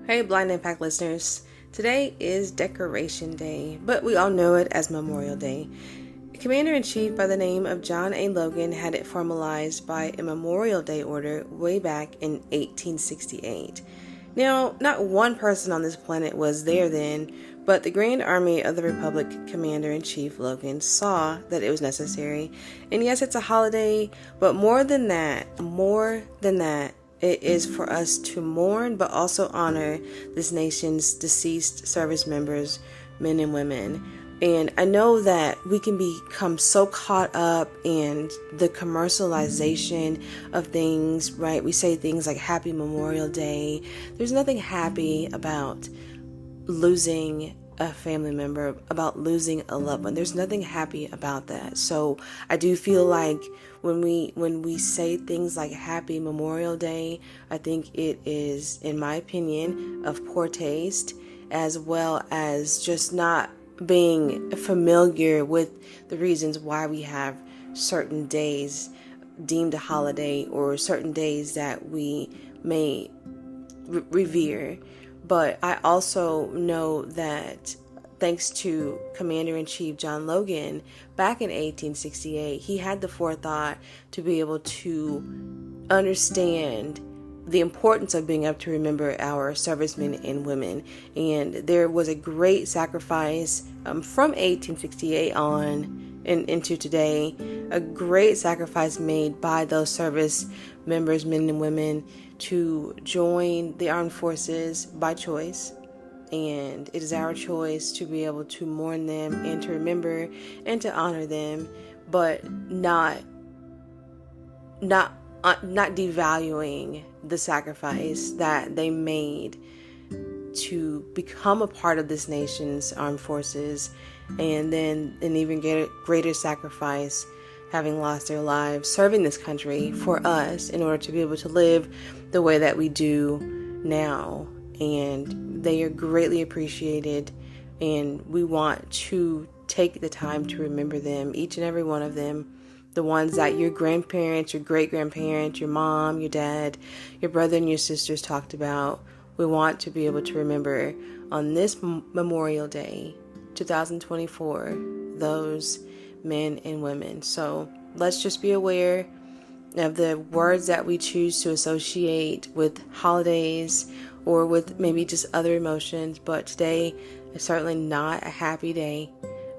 Hey, Blind Impact listeners. Today is Decoration Day, but we all know it as Memorial Day. Commander-in-Chief by the name of John A. Logan had it formalized by a Memorial Day order way back in 1868. Now, not one person on this planet was there then, but the Grand Army of the Republic Commander-in-Chief Logan saw that it was necessary. And yes, it's a holiday, but more than that, it is for us to mourn but also honor this nation's deceased service members, men and women. And I know that we can become so caught up in the commercialization of things, right? We say things like Happy Memorial Day. There's nothing happy about losing a family member, about losing a loved one. There's nothing happy about that. So I do feel like when we say things like Happy Memorial Day, I think it is, in my opinion, of poor taste, as well as just not being familiar with the reasons why we have certain days deemed a holiday or certain days that we may revere. But I also know that thanks to Commander-in-Chief John Logan, back in 1868, he had the forethought to be able to understand the importance of being able to remember our servicemen and women. And there was a great sacrifice from 1868 on and into today, a great sacrifice made by those service members, men and women, to join the armed forces by choice. And it is our choice to be able to mourn them and to remember and to honor them, but not devaluing the sacrifice that they made to become a part of this nation's armed forces, and then an even greater sacrifice having lost their lives serving this country for us in order to be able to live the way that we do now. And they are greatly appreciated, and we want to take the time to remember them, each and every one of them. The ones that your grandparents, your great-grandparents, your mom, your dad, your brother and your sisters talked about. We want to be able to remember on this Memorial Day, 2024, those men and women. So let's just be aware of the words that we choose to associate with holidays or with maybe just other emotions. But today is certainly not a happy day.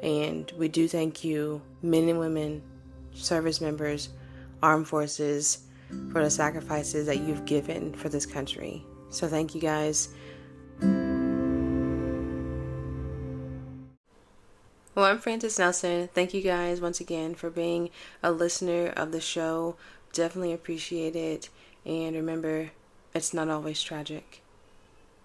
And we do thank you, men and women, service members, armed forces, for the sacrifices that you've given for this country. So thank you guys. Well, I'm Frances Nelson. Thank you guys once again for being a listener of the show. Definitely appreciate it. And remember, it's not always tragic.